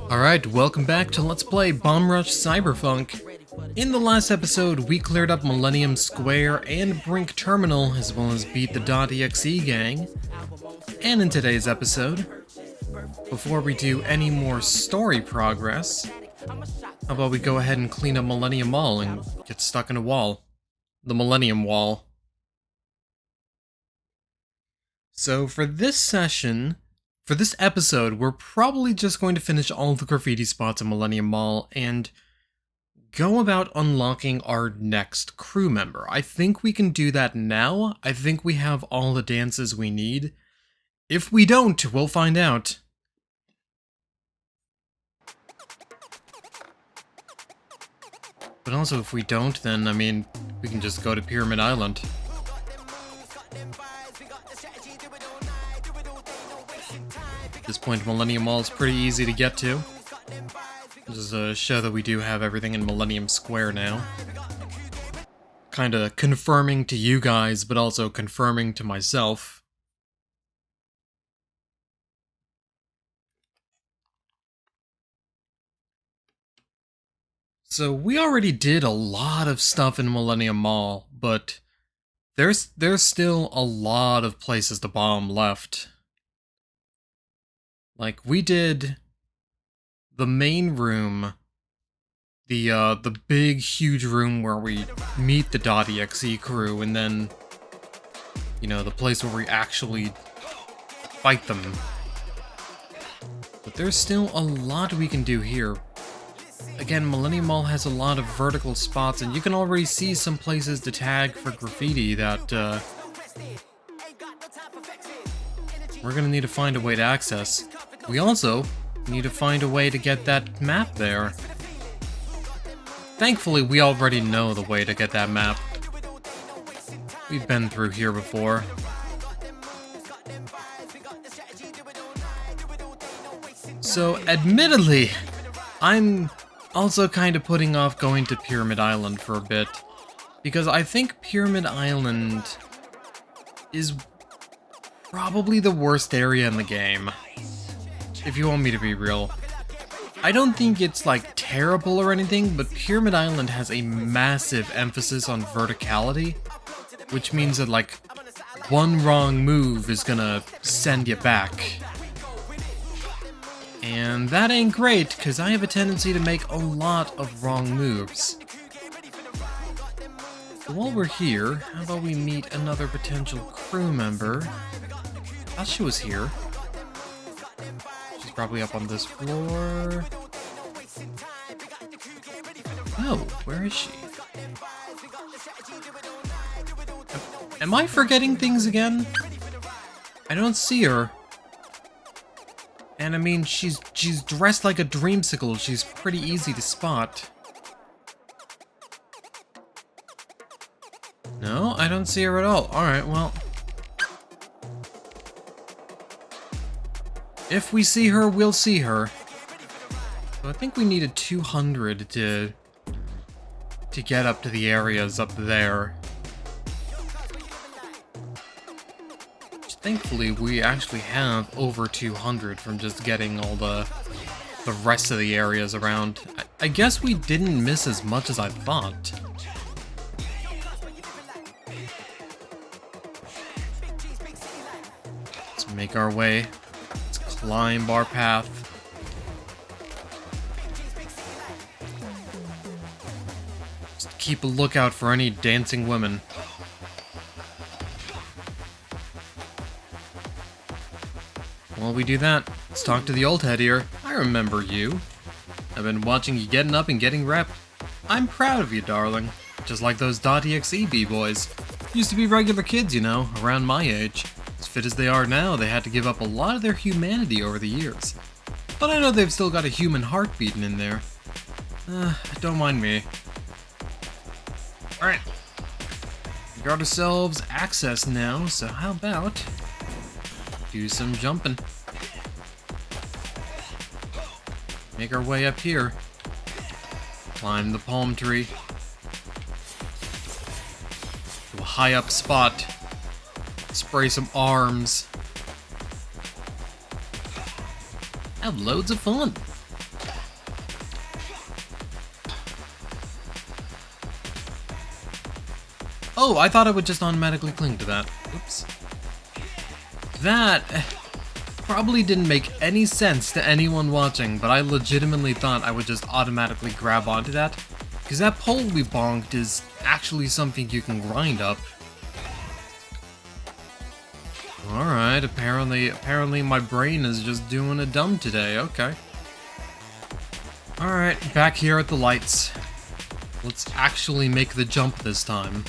Alright, welcome back to Let's Play Bomb Rush Cyberfunk. In the last episode, we cleared up Millennium Square and Brink Terminal, as well as beat the .exe gang. And in today's episode, before we do any more story progress, how about we go ahead and clean up Millennium Mall and get stuck in a wall. The Millennium Wall. So for this episode, we're probably just going to finish all the graffiti spots in Millennium Mall and go about unlocking our next crew member. I think we can do that now. I think we have all the dances we need. If we don't, we'll find out. But also, if we don't, then, I mean, we can just go to Pyramid Island. At this point, Millennium Mall is pretty easy to get to. Just to show that we do have everything in Millennium Square now. Kinda confirming to you guys, but also confirming to myself. So we already did a lot of stuff in Millennium Mall, but there's still a lot of places to bomb left. Like, we did the main room, the big, huge room where we meet the .exe crew, and then, you know, the place where we actually fight them. But there's still a lot we can do here. Again, Millennium Mall has a lot of vertical spots, and you can already see some places to tag for graffiti that, we're gonna need to find a way to access. We also need to find a way to get that map there. Thankfully, we already know the way to get that map. We've been through here before. So, admittedly, I'm also kind of putting off going to Pyramid Island for a bit, because I think Pyramid Island is probably the worst area in the game. If you want me to be real. I don't think it's like terrible or anything, but Pyramid Island has a massive emphasis on verticality, which means that like one wrong move is gonna send you back. And that ain't great, because I have a tendency to make a lot of wrong moves. So while we're here, how about we meet another potential crew member? I thought she was here. She's probably up on this floor. Oh, where is she? Am I forgetting things again? I don't see her. And I mean, she's dressed like a dreamsicle. She's pretty easy to spot. No, I don't see her at all. Alright, well. If we see her, we'll see her. So I think we needed 200 to get up to the areas up there. Thankfully, we actually have over 200 from just getting all the rest of the areas around. I guess we didn't miss as much as I thought. Let's make our way. Let's climb our path. Just keep a lookout for any dancing women. While we do that, let's talk to the old head here. I remember you. I've been watching you getting up and getting rep. I'm proud of you, darling. Just like those .exe b-boys. Used to be regular kids, you know, around my age. As fit as they are now, they had to give up a lot of their humanity over the years. But I know they've still got a human heart beating in there. Don't mind me. Alright. We got ourselves access now, so how about do some jumping. Make our way up here. Climb the palm tree. To a high up spot. Spray some arms. Have loads of fun. Oh, I thought I would just automatically cling to that. Oops. That probably didn't make any sense to anyone watching, but I legitimately thought I would just automatically grab onto that. Because that pole we bonked is actually something you can grind up. Alright, apparently my brain is just doing a dumb today, okay. Alright, back here at the lights. Let's actually make the jump this time.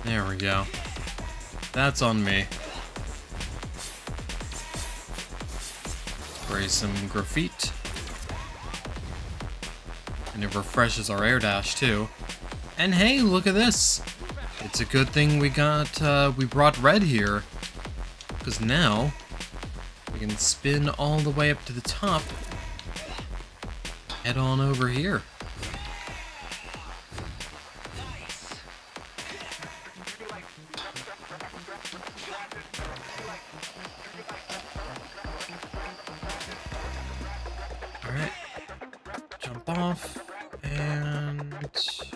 There we go. That's on me. Spray some graffiti. And it refreshes our air dash too. And hey, look at this! It's a good thing we brought red here. Because now, we can spin all the way up to the top. Head on over here. Alright. Jump off. And it's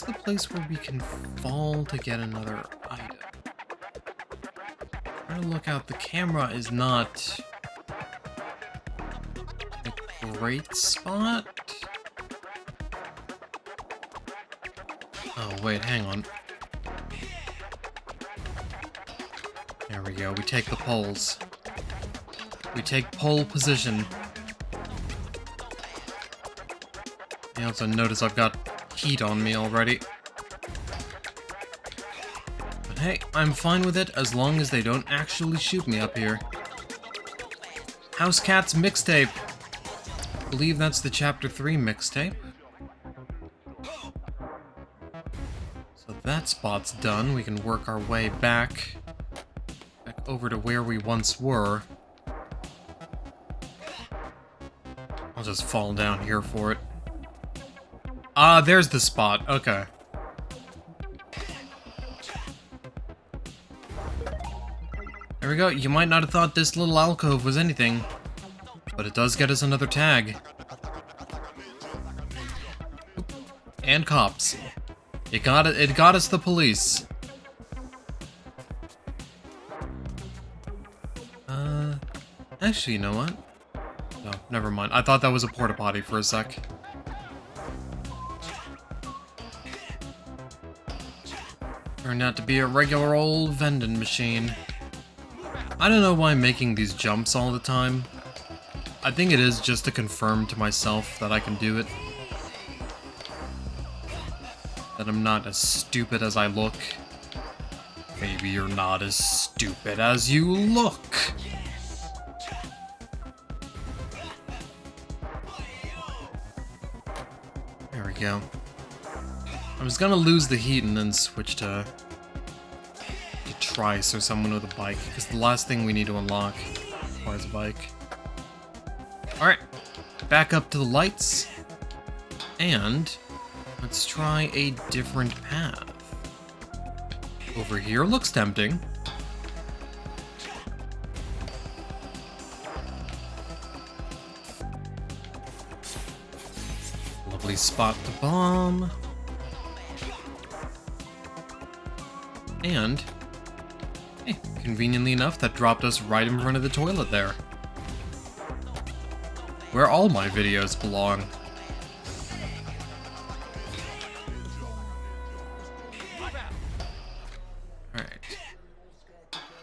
the place where we can fall to get another item. Trying to look out. The camera is not in a great spot. Oh, wait, hang on. There we go. We take the poles. We take pole position. You also notice I've got heat on me already. But hey, I'm fine with it as long as they don't actually shoot me up here. House Cats mixtape. I believe that's the Chapter 3 mixtape. So that spot's done. We can work our way back over to where we once were. I'll just fall down here for it. Ah, there's the spot. Okay. There we go. You might not have thought this little alcove was anything, but it does get us another tag. And cops. It got us the police. Actually, you know what? No, never mind. I thought that was a porta potty for a sec. Turned out to be a regular old vending machine. I don't know why I'm making these jumps all the time. I think it is just to confirm to myself that I can do it. That I'm not as stupid as I look. Maybe you're not as stupid as you look. There we go. I was gonna lose the heat and then switch to Trice or someone with a bike, because the last thing we need to unlock requires a bike. Alright, back up to the lights, and let's try a different path. Over here looks tempting. Lovely spot to bomb. And, hey, conveniently enough, that dropped us right in front of the toilet there. Where all my videos belong. Alright.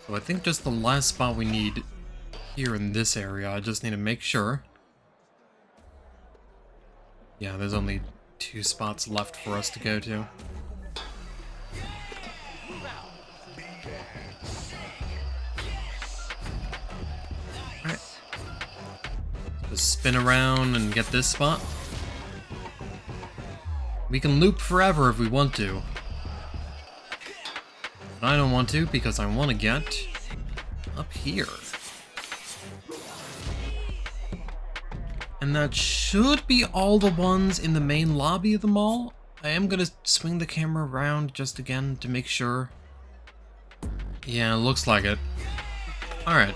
So I think just the last spot we need here in this area, I just need to make sure. Yeah, there's only 2 spots left for us to go to. Spin around and get this spot. We can loop forever if we want to. But I don't want to because I want to get up here. And that should be all the ones in the main lobby of the mall. I am gonna swing the camera around just again to make sure. Yeah, looks like it. Alright.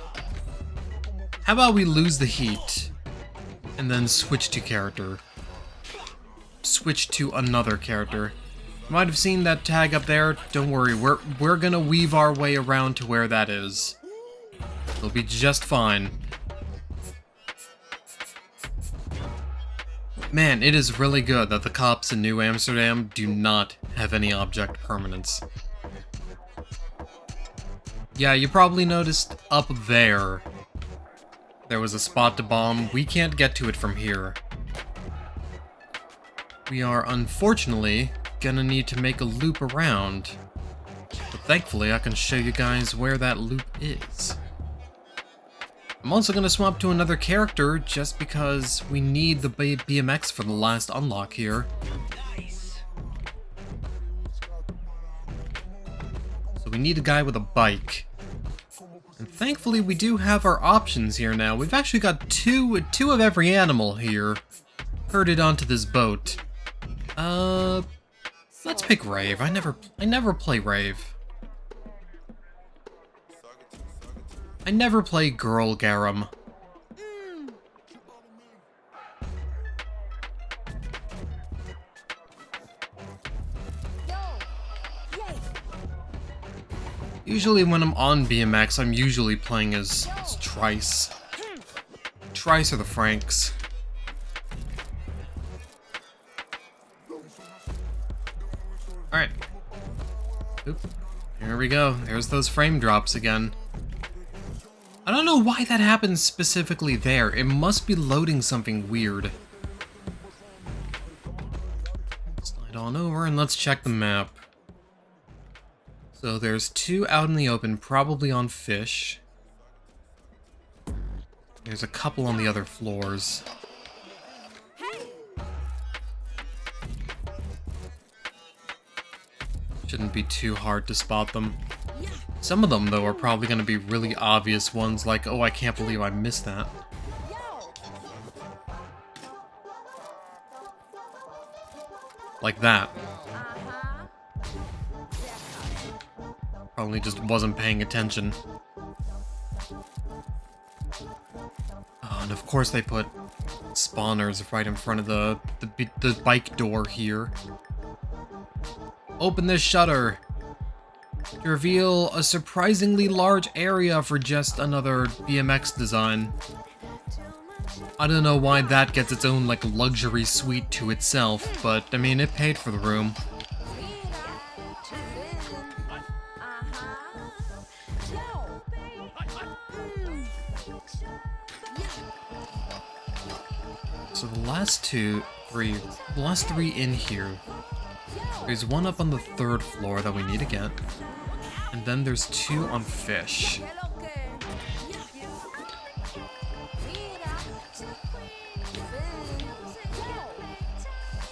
How about we lose the heat and then switch to character? Switch to another character. You might have seen that tag up there. Don't worry, we're gonna weave our way around to where that is. It'll be just fine. Man, it is really good that the cops in New Amsterdam do not have any object permanence. Yeah, you probably noticed up there was a spot to bomb. We can't get to it from here. We are unfortunately gonna need to make a loop around. But thankfully I can show you guys where that loop is. I'm also gonna swap to another character just because we need the BMX for the last unlock here. So we need a guy with a bike. And thankfully we do have our options here now. We've actually got two of every animal here herded onto this boat. Let's pick Rave. I never play Rave. I never play Girl Garum. Usually when I'm on BMX, I'm usually playing as Trice. Trice or the Franks. Alright. Oop. Here we go. There's those frame drops again. I don't know why that happens specifically there. It must be loading something weird. Slide on over and let's check the map. So there's two out in the open, probably on fish. There's a couple on the other floors. Shouldn't be too hard to spot them. Some of them, though, are probably going to be really obvious ones, like, oh, I can't believe I missed that. Like that. Probably just wasn't paying attention. Oh, and of course they put spawners right in front of the bike door here. Open this shutter to reveal a surprisingly large area for just another BMX design. I don't know why that gets its own, like, luxury suite to itself, but, I mean, it paid for the room. So the last three in here. There's one up on the third floor that we need to get. And then there's two on fish.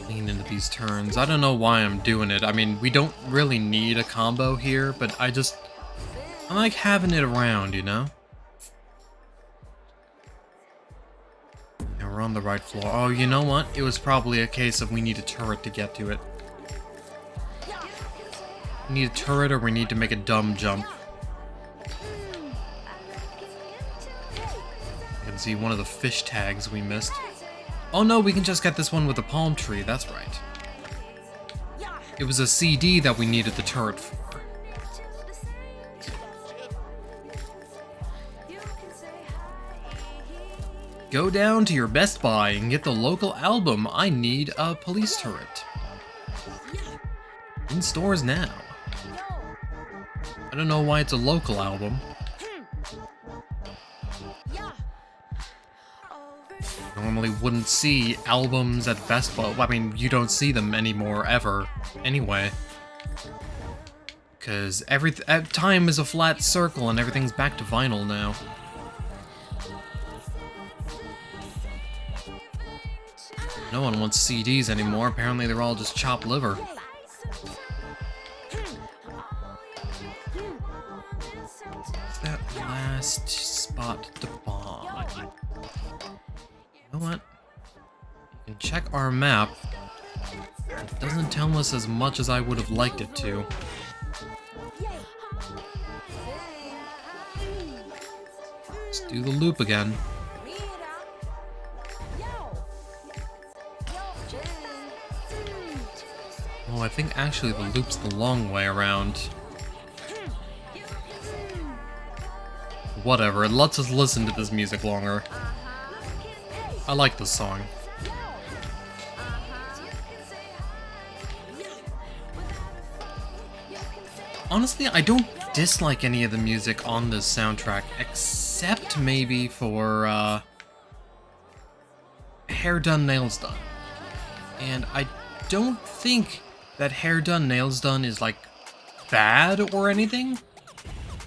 Lean into these turns. I don't know why I'm doing it. I mean, we don't really need a combo here, but I like having it around, you know? And we're on the right floor. Oh, you know what? It was probably a case of we need a turret to get to it. We need a turret or we need to make a dumb jump. You can see one of the fish tags we missed. Oh no, we can just get this one with the palm tree, that's right. It was a CD that we needed the turret for. Go down to your Best Buy and get the local album, I Need a Police Turret. In stores now. I don't know why it's a local album. Normally wouldn't see albums at Best Buy. I mean, you don't see them anymore, ever. Anyway. Because time is a flat circle and everything's back to vinyl now. No one wants CDs anymore. Apparently they're all just chopped liver. That last spot to bomb. You know what? You can check our map. It doesn't tell us as much as I would have liked it to. Just do the loop again. Oh, I think actually the loop's the long way around. Whatever, it lets us listen to this music longer. I like this song. Honestly, I don't dislike any of the music on this soundtrack, except maybe for, Hair Done, Nails Done. And I don't think that Hair Done, Nails Done is, like, bad or anything.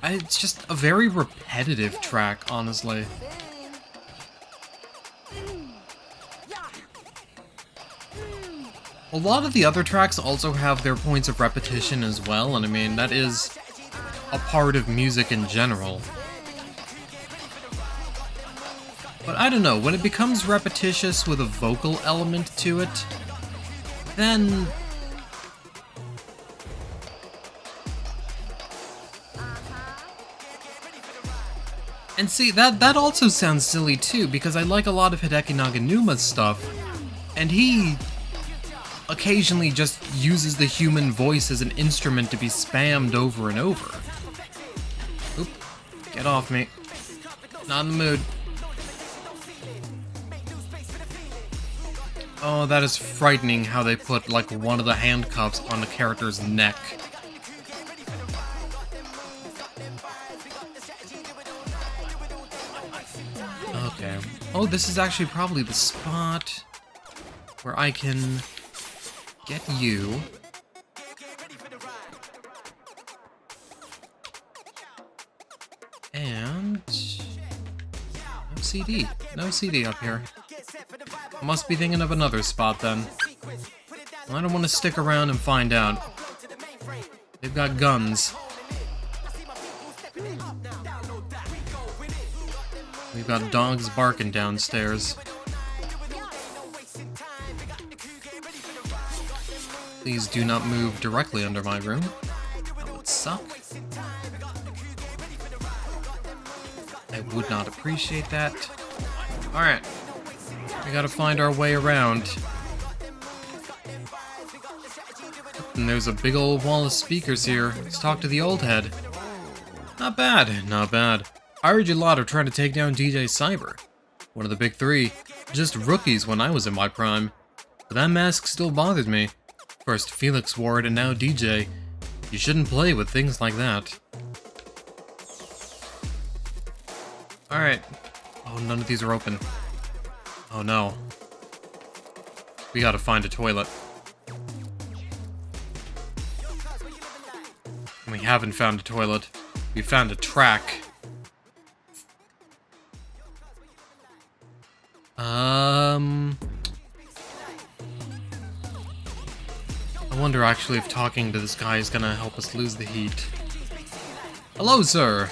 It's just a very repetitive track, honestly. A lot of the other tracks also have their points of repetition as well, and I mean, that is a part of music in general. But I don't know, when it becomes repetitious with a vocal element to it, then... And see, that also sounds silly too, because I like a lot of Hideki Naganuma's stuff, and he occasionally just uses the human voice as an instrument to be spammed over and over. Oop, get off me. Not in the mood. Oh, that is frightening how they put, like, one of the handcuffs on the character's neck. Okay. Oh, this is actually probably the spot where I can get you. And... no CD. No CD up here. I must be thinking of another spot then. Well, I don't want to stick around and find out. They've got guns. We've got dogs barking downstairs. Please do not move directly under my room. That would suck. I would not appreciate that. Alright. We gotta find our way around. And there's a big old wall of speakers here. Let's talk to the old head. Not bad, not bad. I heard you lot are trying to take down DJ Cyber. One of the big three. Just rookies when I was in my prime. But that mask still bothers me. First Felix wore it and now DJ. You shouldn't play with things like that. Alright. Oh, none of these are open. Oh no. We gotta find a toilet. We haven't found a toilet. We found a track. I wonder actually if talking to this guy is gonna help us lose the heat. Hello, sir!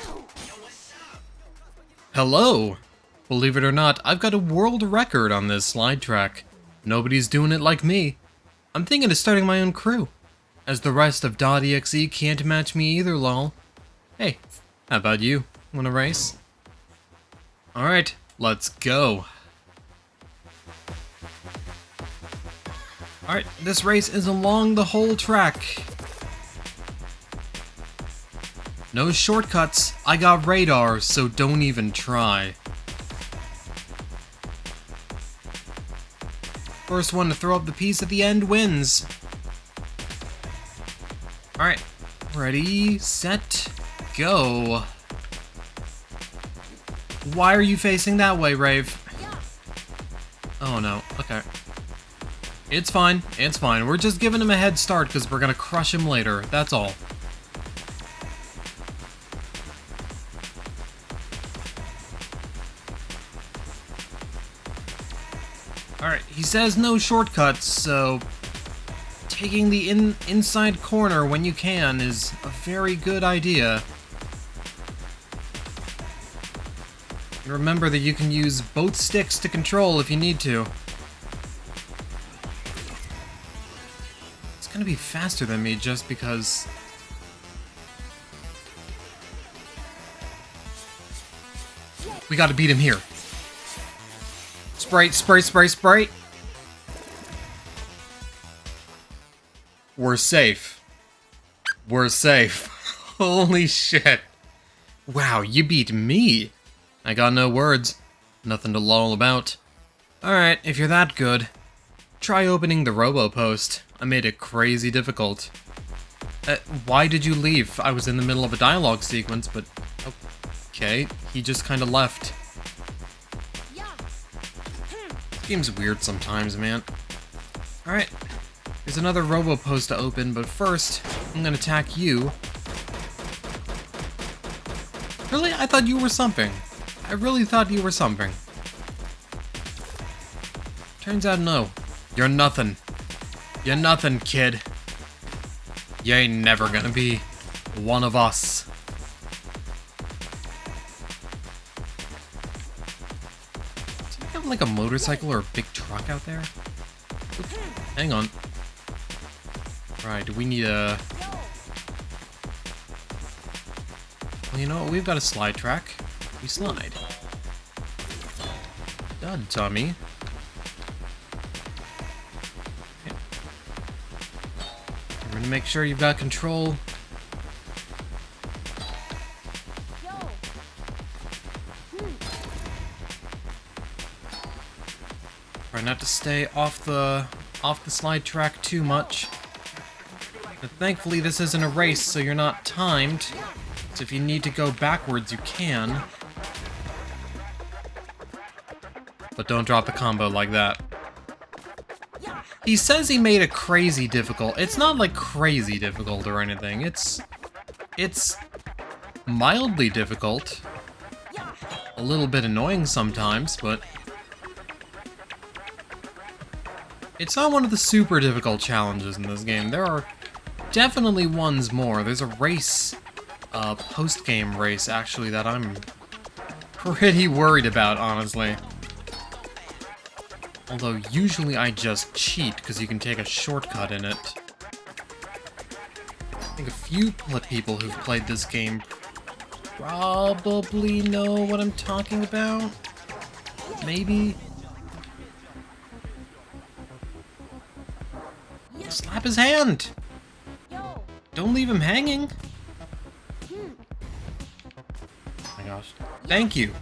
Hello! Believe it or not, I've got a world record on this slide track. Nobody's doing it like me. I'm thinking of starting my own crew. As the rest of .exe can't match me either, lol. Hey, how about you? Wanna race? Alright, let's go. Alright, this race is along the whole track. No shortcuts, I got radar, so don't even try. First one to throw up the piece at the end wins. Alright, ready, set, go. Why are you facing that way, Rave? Oh no, okay. It's fine, it's fine. We're just giving him a head start because we're gonna crush him later, that's all. Alright, he says no shortcuts, so taking the inside corner when you can is a very good idea. Remember that you can use both sticks to control if you need to. It's gonna be faster than me just because... We gotta beat him here. Spray, spray, spray, spray. We're safe. We're safe. Holy shit. Wow, you beat me. I got no words. Nothing to loll about. Alright, if you're that good, try opening the robo-post. I made it crazy difficult. Why did you leave? I was in the middle of a dialogue sequence, but... Okay, he just kinda left. This game's weird sometimes, man. Alright, there's another robo-post to open, but first, I'm gonna attack you. Really? I thought you were something. I really thought you were something. Turns out no. You're nothing. You're nothing, kid. You ain't never gonna be one of us. Do you have like a motorcycle or a big truck out there? Oops. Hang on. Right, do we need a... Well, you know what? We've got a slide track. We slide. Done, Tommy. Okay. We're gonna make sure you've got control. Try not to stay off the slide track too much. But thankfully this isn't a race, so you're not timed. So if you need to go backwards, you can. But don't drop the combo like that. He says he made it crazy difficult. It's not like crazy difficult or anything. It's mildly difficult. A little bit annoying sometimes, but it's not one of the super difficult challenges in this game. There are definitely ones more. There's a race, post-game race, actually, that I'm pretty worried about, honestly. Although, usually I just cheat, because you can take a shortcut in it. I think a few people who've played this game probably know what I'm talking about. Maybe. Slap his hand! Don't leave him hanging! Oh my gosh. Thank you!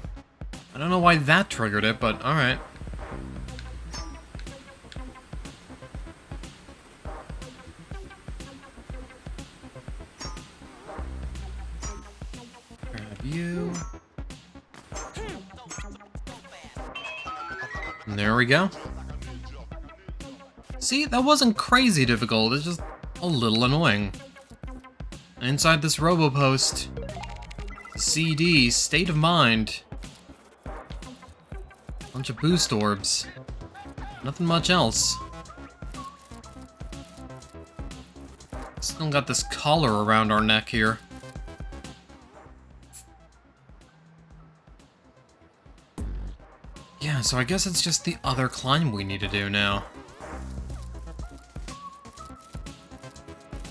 I don't know why that triggered it, but alright. Grab you. And there we go. See, that wasn't crazy difficult, it's just a little annoying. Inside this robo-post, CD, State of Mind. Bunch of boost orbs. Nothing much else. Still got this collar around our neck here. Yeah, so I guess it's just the other climb we need to do now.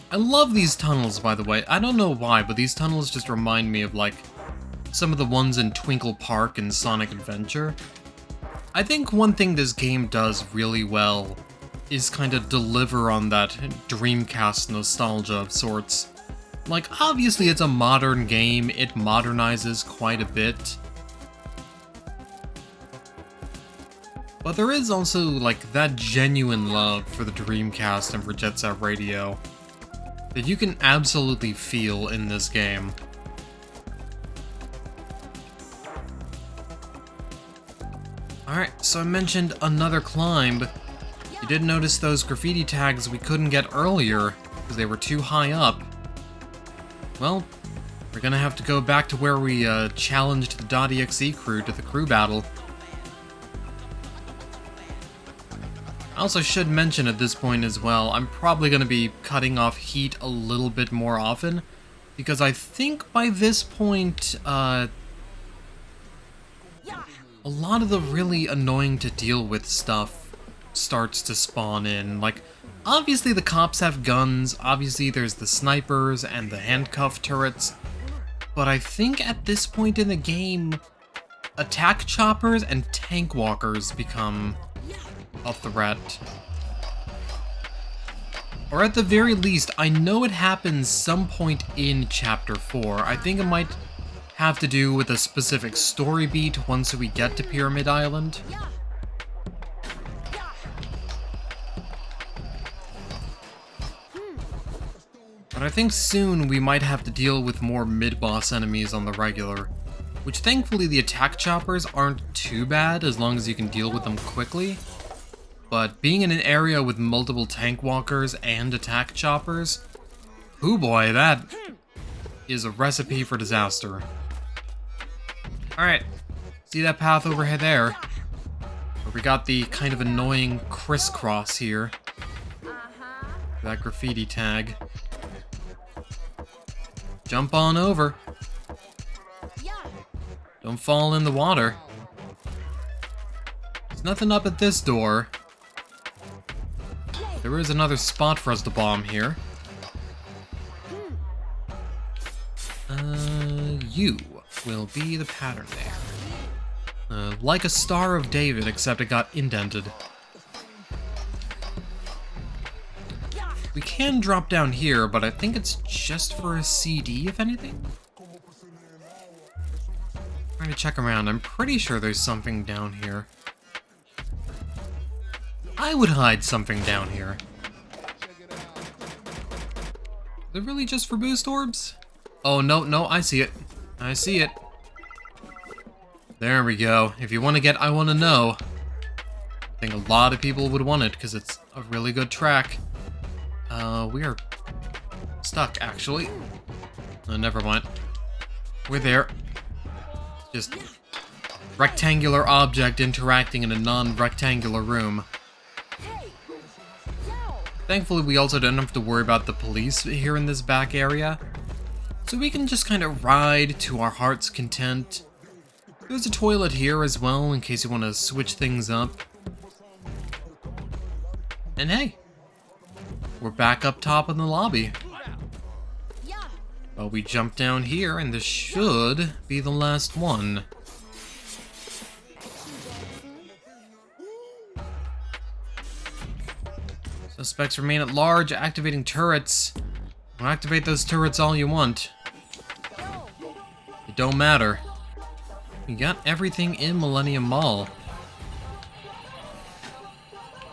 I love these tunnels, by the way. I don't know why, but these tunnels just remind me of, like, some of the ones in Twinkle Park and Sonic Adventure. I think one thing this game does really well is kind of deliver on that Dreamcast nostalgia of sorts. Like, obviously it's a modern game, it modernizes quite a bit. But there is also, like, that genuine love for the Dreamcast and for Jet Set Radio that you can absolutely feel in this game. Alright, so I mentioned another climb. You did notice those graffiti tags we couldn't get earlier because they were too high up. Well, we're gonna have to go back to where we challenged the .exe crew to the crew battle. I also should mention at this point as well, I'm probably going to be cutting off heat a little bit more often, because I think by this point, a lot of the really annoying to deal with stuff starts to spawn in. Like, obviously the cops have guns, obviously there's the snipers and the handcuff turrets, but I think at this point in the game, attack choppers and tank walkers become a threat. Or at the very least, I know it happens some point in Chapter 4. I think it might have to do with a specific story beat once we get to Pyramid Island. But I think soon we might have to deal with more mid-boss enemies on the regular, which thankfully the attack choppers aren't too bad as long as you can deal with them quickly. But being in an area with multiple tank walkers and attack choppers, oh boy, that is a recipe for disaster. Alright, see that path over there? Where we got the kind of annoying crisscross here. That graffiti tag. Jump on over. Don't fall in the water. There's nothing up at this door. There is another spot for us to bomb here. You will be the pattern there. Like a Star of David, except it got indented. We can drop down here, but I think it's just for a CD, if anything. Trying to check around. I'm pretty sure there's something down here. I would hide something down here. Is it really just for boost orbs? Oh, no, I see it. I see it. There we go. If you want to get I Want to Know, I think a lot of people would want it because it's a really good track. We are stuck, actually. Never mind. We're there. Just rectangular object interacting in a non-rectangular room. Thankfully, we also don't have to worry about the police here in this back area, so we can just kind of ride to our heart's content. There's a toilet here as well, in case you want to switch things up. And hey, we're back up top in the lobby. Well, we jump down here, and this should be the last one. Suspects remain at large, activating turrets. Well, activate those turrets all you want. It don't matter. We got everything in Millennium Mall.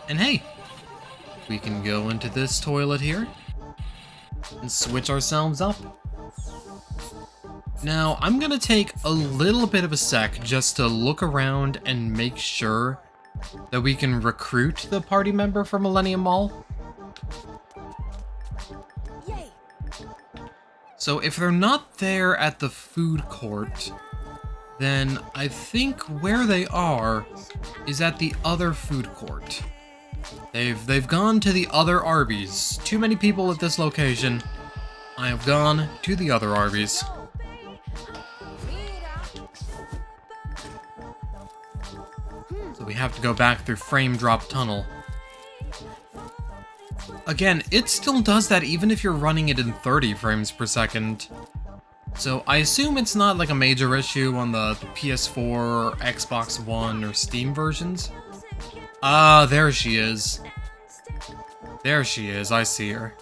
And hey, we can go into this toilet here and switch ourselves up. Now, I'm gonna take a little bit of a sec just to look around and make sure that we can recruit the party member for Millennium Mall. So if they're not there at the food court, then I think where they are is at the other food court. They've gone to the other Arby's. Too many people at this location. I have gone to the other Arby's. So we have to go back through Frame Drop Tunnel. Again, it still does that even if you're running it in 30 frames per second. So I assume it's not like a major issue on the PS4, Xbox One, or Steam versions. Ah, there she is. There she is, I see her.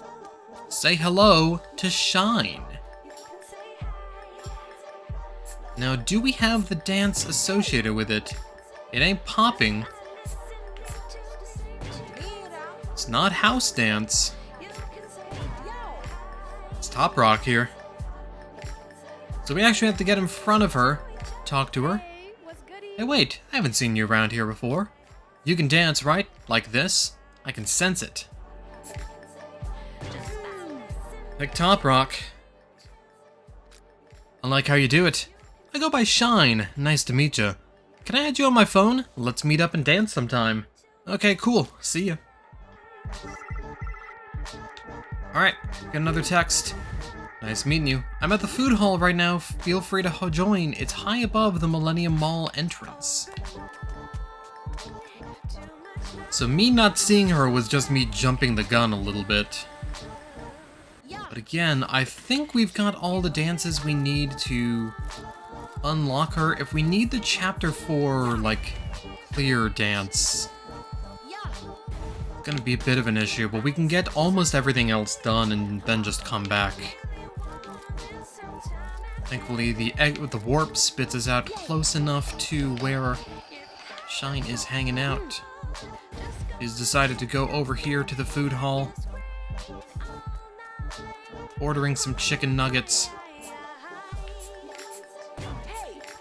Say hello to Shine. Now, do we have the dance associated with it? It ain't popping. It's not house dance. It's Top Rock here. So we actually have to get in front of her, talk to her. Hey, wait, I haven't seen you around here before. You can dance, right? Like this? I can sense it. Like Top Rock. I like how you do it. I go by Shine. Nice to meet you. Can I add you on my phone? Let's meet up and dance sometime. Okay, cool. See ya. Alright, got another text. Nice meeting you. I'm at the food hall right now. Feel free to join. It's high above the Millennium Mall entrance. So me not seeing her was just me jumping the gun a little bit. But again, I think we've got all the dances we need to unlock her. If we need the chapter 4, like, clear dance, it's gonna be a bit of an issue, but we can get almost everything else done and then just come back. Thankfully, the egg with the warp spits us out close enough to where Shine is hanging out. He's decided to go over here to the food hall, ordering some chicken nuggets,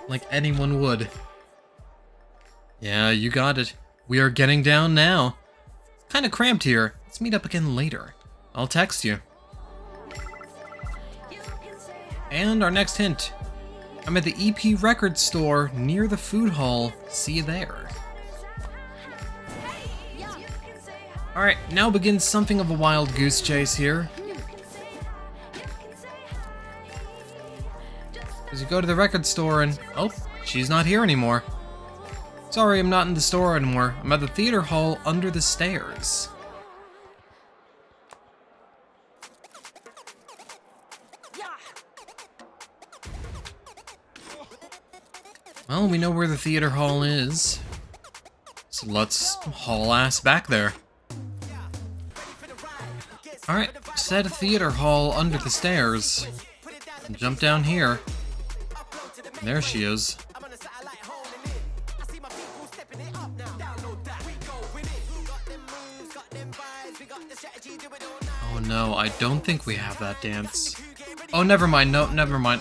like anyone would. Yeah, you got it. We are getting down now. Kinda cramped here. Let's meet up again later. I'll text you. And our next hint. I'm at the EP record store near the food hall. See you there. Alright, now begins something of a wild goose chase here. As you go to the record store and... oh, she's not here anymore. Sorry, I'm not in the store anymore. I'm at the theater hall under the stairs. Well, we know where the theater hall is. So let's haul ass back there. Alright, said theater hall under the stairs. And jump down here. And there she is. Oh no, I don't think we have that dance. Oh, never mind, no, never mind.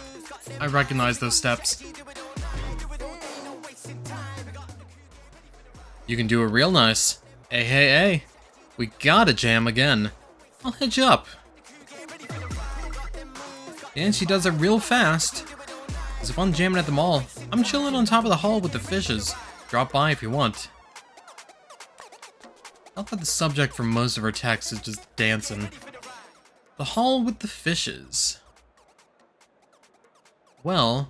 I recognize those steps. You can do it real nice. Hey, hey, hey. We gotta jam again. I'll hit you up. And she does it real fast. It's fun jamming at the mall. I'm chilling on top of the hall with the fishes. Drop by if you want. I thought the subject for most of her text is just dancing. The hall with the fishes. Well,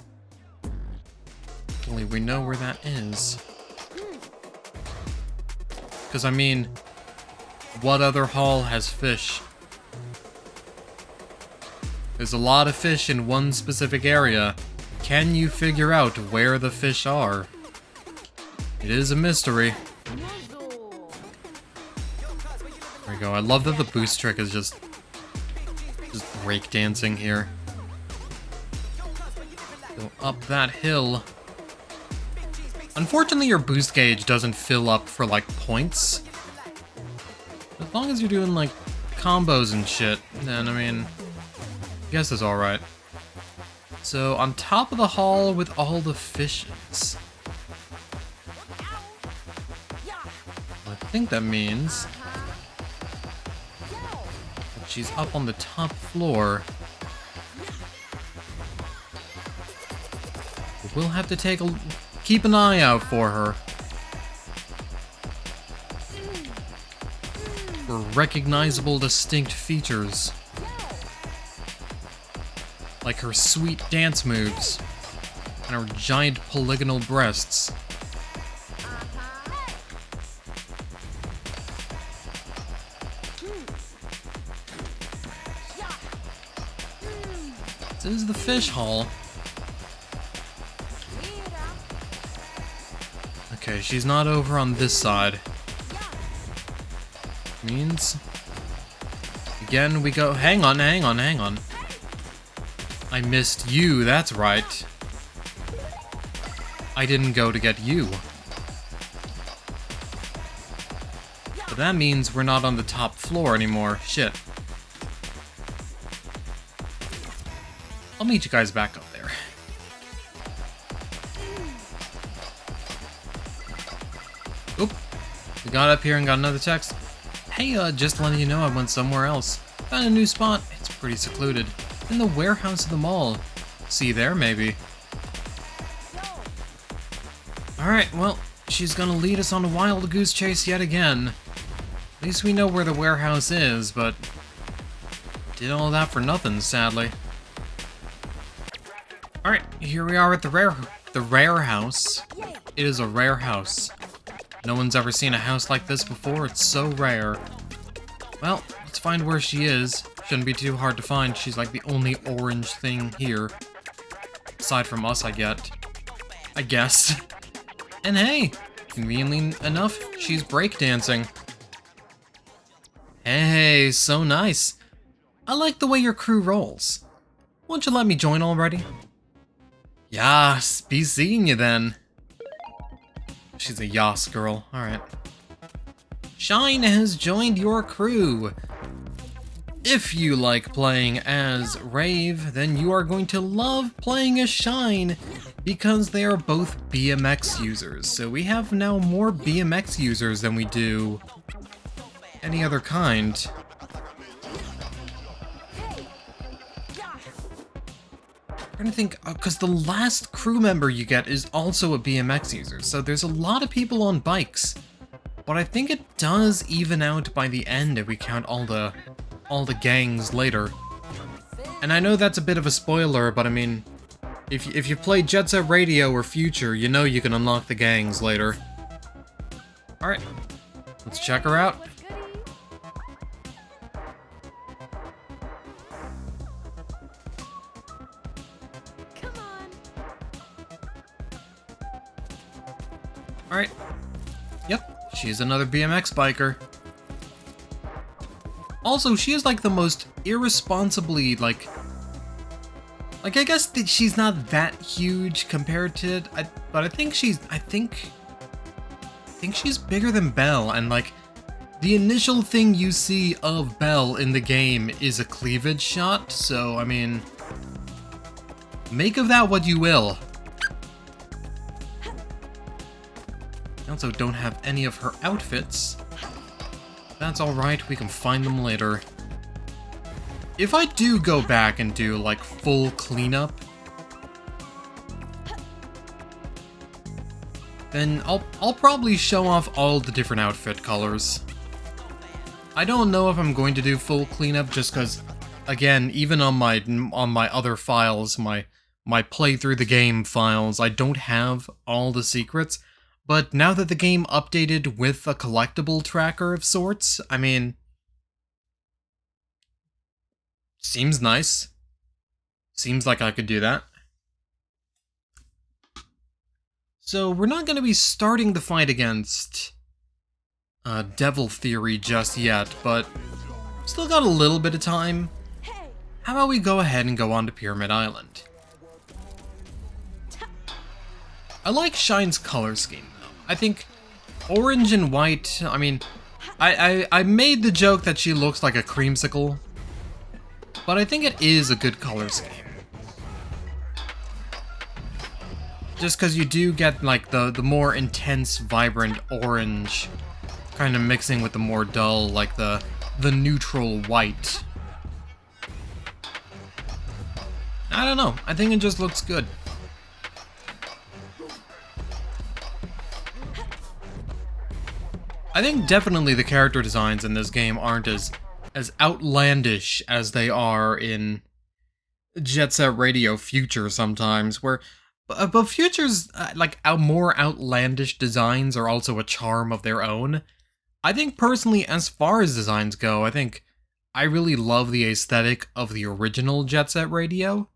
only we know where that is. Because, I mean, what other hall has fish? There's a lot of fish in one specific area. Can you figure out where the fish are? It is a mystery. There we go. I love that the boost trick is just break dancing here. Go up that hill. Unfortunately, your boost gauge doesn't fill up for, like, points. As long as you're doing, like, combos and shit, then, I mean, I guess it's alright. So, on top of the hall with all the fishes. I think that means that she's up on the top floor. We'll have to keep an eye out for her. For recognizable, distinct features. Like her sweet dance moves. And her giant polygonal breasts. This is the fish hall. Okay, she's not over on this side. Means... again, we go... hang on. I missed you, that's right. I didn't go to get you. But that means we're not on the top floor anymore. Shit. I'll meet you guys back up there. Oop. We got up here and got another text. Hey, just letting you know I went somewhere else. Found a new spot. It's pretty secluded. In the warehouse of the mall. See you there, maybe. Alright, well, she's gonna lead us on a wild goose chase yet again. At least we know where the warehouse is, but... did all that for nothing, sadly. Alright, here we are at the rare house. It is a rare house. No one's ever seen a house like this before, it's so rare. Well, let's find where she is. Shouldn't be too hard to find, she's like the only orange thing here. Aside from us, I get. I guess. And hey, conveniently enough, she's breakdancing. Hey, so nice. I like the way your crew rolls. Won't you let me join already? Yas, be seeing you then. She's a Yas girl, alright. Shine has joined your crew. If you like playing as Rave, then you are going to love playing as Shine because they are both BMX users. So we have now more BMX users than we do any other kind. I'm trying to think, because the last crew member you get is also a BMX user, so there's a lot of people on bikes. But I think it does even out by the end if we count all the gangs later. And I know that's a bit of a spoiler, but I mean, if you play Jet Set Radio or Future, you know you can unlock the gangs later. Alright, let's check her out. Alright. Yep, she's another BMX biker. Also, she is like the most irresponsibly, like I guess that she's not that huge compared to it, but I think she's bigger than Belle, and like, the initial thing you see of Belle in the game is a cleavage shot, so I mean, make of that what you will. I also don't have any of her outfits. That's alright, we can find them later. If I do go back and do, like, full cleanup, then I'll probably show off all the different outfit colors. I don't know if I'm going to do full cleanup just because, again, even on my other files, my play through the game files, I don't have all the secrets. But now that the game updated with a collectible tracker of sorts, I mean, seems nice. Seems like I could do that. So we're not going to be starting the fight against Devil Theory just yet, but still got a little bit of time. How about we go ahead and go on to Pyramid Island? I like Shine's color scheme, though. I think orange and white, I mean, I made the joke that she looks like a creamsicle, but I think it is a good color scheme. Just because you do get, like, the more intense, vibrant orange kind of mixing with the more dull, like the neutral white. I don't know, I think it just looks good. I think definitely the character designs in this game aren't as outlandish as they are in Jet Set Radio Future sometimes, where but Future's like more outlandish designs are also a charm of their own. I think personally, as far as designs go, I think I really love the aesthetic of the original Jet Set Radio.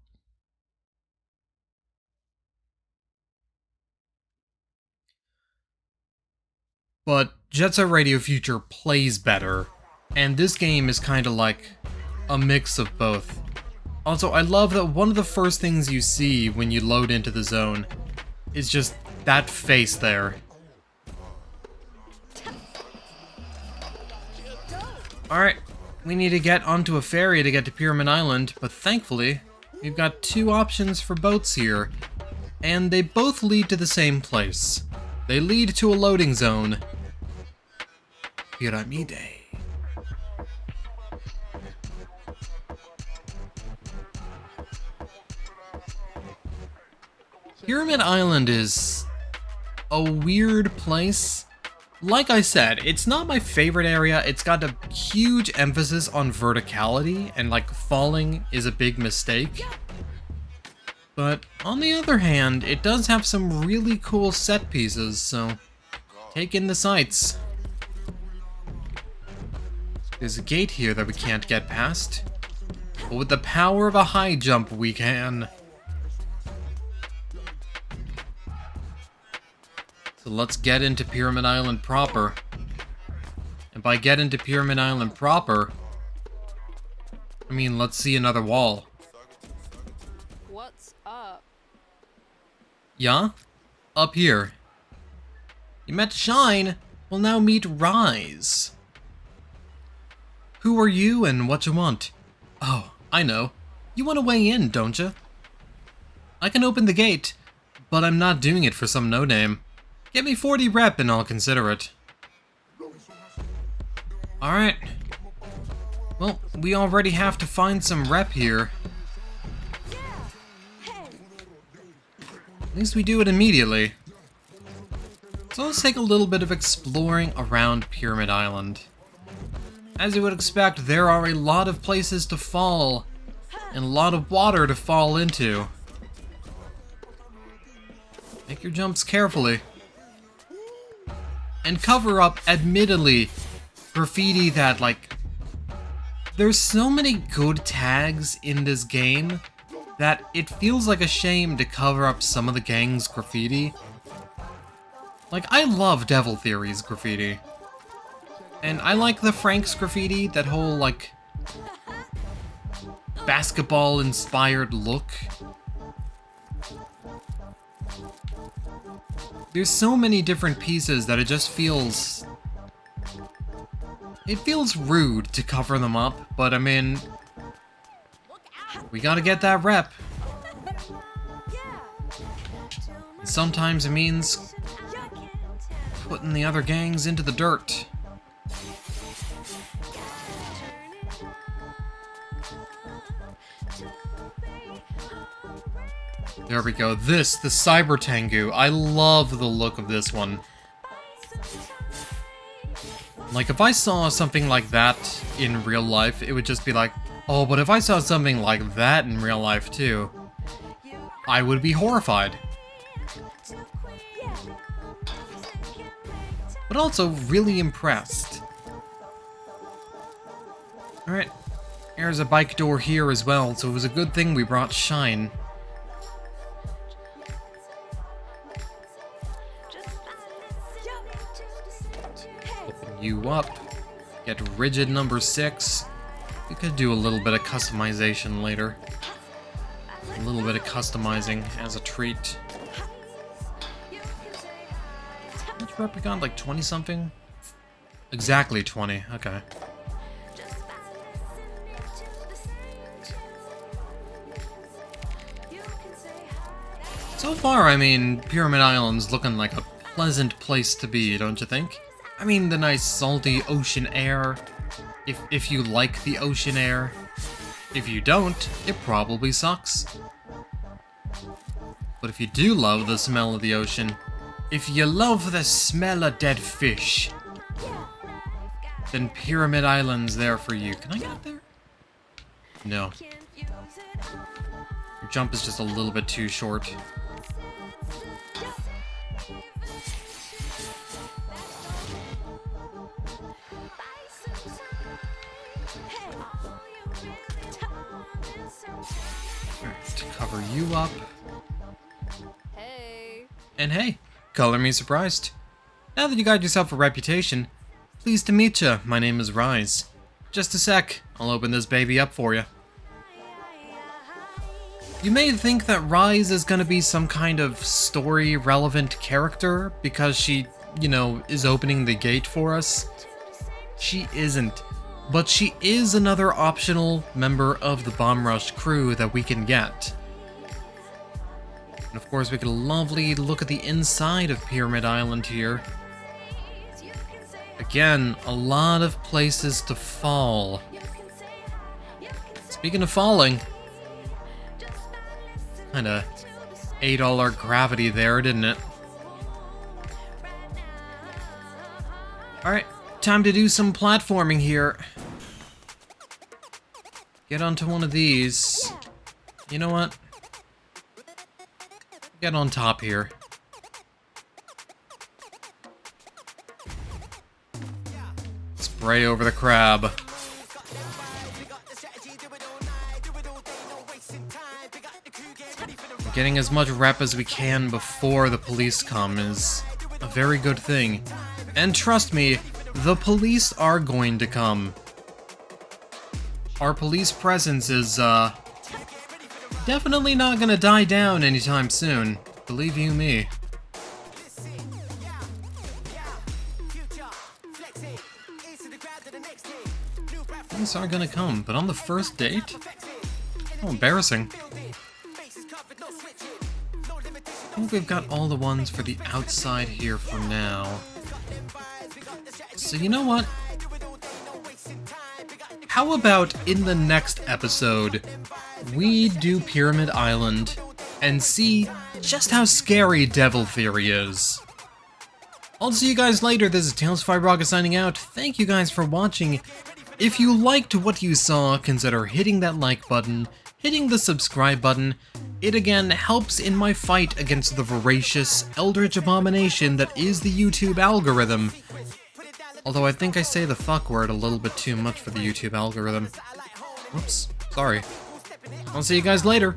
But Jet Set Radio Future plays better, and this game is kind of like a mix of both. Also, I love that one of the first things you see when you load into the zone is just that face there. Alright, we need to get onto a ferry to get to Pyramid Island, but thankfully, we've got two options for boats here, and they both lead to the same place. They lead to a loading zone. Pyramide. Pyramid Island is a weird place. Like I said, it's not my favorite area. It's got a huge emphasis on verticality, and like falling is a big mistake. But on the other hand, it does have some really cool set pieces, so take in the sights. There's a gate here that we can't get past, but with the power of a high jump we can. So let's get into Pyramid Island proper. And by get into Pyramid Island proper, I mean let's see another wall. What's up? Yeah? Up here. You met Shine, well now meet Rise. Who are you and what you want? Oh, I know. You want a way in, don't you? I can open the gate, but I'm not doing it for some no-name. Get me 40 rep and I'll consider it. Alright. Well, we already have to find some rep here. At least we do it immediately. So let's take a little bit of exploring around Pyramid Island. As you would expect, there are a lot of places to fall, and a lot of water to fall into. Make your jumps carefully. And cover up, admittedly, graffiti that, like... There's so many good tags in this game that it feels like a shame to cover up some of the gang's graffiti. Like, I love Devil Theory's graffiti. And I like the Frank's graffiti, that whole, like, basketball-inspired look. There's so many different pieces that it just feels... It feels rude to cover them up, but I mean... We gotta get that rep. And sometimes it means putting the other gangs into the dirt. There we go. This, the Cyber Tengu. I love the look of this one. Like, if I saw something like that in real life, it would just be like, oh, but if I saw something like that in real life too, I would be horrified. But also really impressed. Alright, there's a bike door here as well, so it was a good thing we brought Shine. Open you up. Get rigid number 6. We could do a little bit of customization later. A little bit of customizing as a treat. How much rep we got? Like 20 something? Exactly 20, okay. So far, I mean, Pyramid Island's looking like a pleasant place to be, don't you think? I mean, the nice salty ocean air, if you like the ocean air. If you don't, it probably sucks. But if you do love the smell of the ocean, if you love the smell of dead fish, then Pyramid Island's there for you. Can I get up there? No. Your jump is just a little bit too short. To cover you up. Hey. And hey, color me surprised. Now that you got yourself a reputation, pleased to meet ya. My name is Rise. Just a sec, I'll open this baby up for you. You may think that Rise is gonna be some kind of story-relevant character because she, you know, is opening the gate for us. She isn't. But she is another optional member of the Bomb Rush crew that we can get. And of course we get a lovely look at the inside of Pyramid Island here. Again, a lot of places to fall. Speaking of falling, kinda ate all our gravity there, didn't it? Alright, time to do some platforming here. Get onto one of these. You know what? Get on top here. Spray over the crab. Getting as much rep as we can before the police come is a very good thing. And trust me, the police are going to come. Our police presence is, definitely not gonna die down anytime soon. Believe you me. Police are gonna come, but on the first date? Oh, embarrassing. I think we've got all the ones for the outside here for now. So you know what? How about in the next episode, we do Pyramid Island and see just how scary Devil Theory is. I'll see you guys later. This is Tales of Firerocket signing out. Thank you guys for watching. If you liked what you saw, consider hitting that like button, hitting the subscribe button. It again helps in my fight against the voracious, eldritch abomination that is the YouTube algorithm. Although I think I say the fuck word a little bit too much for the YouTube algorithm. Whoops, sorry. I'll see you guys later.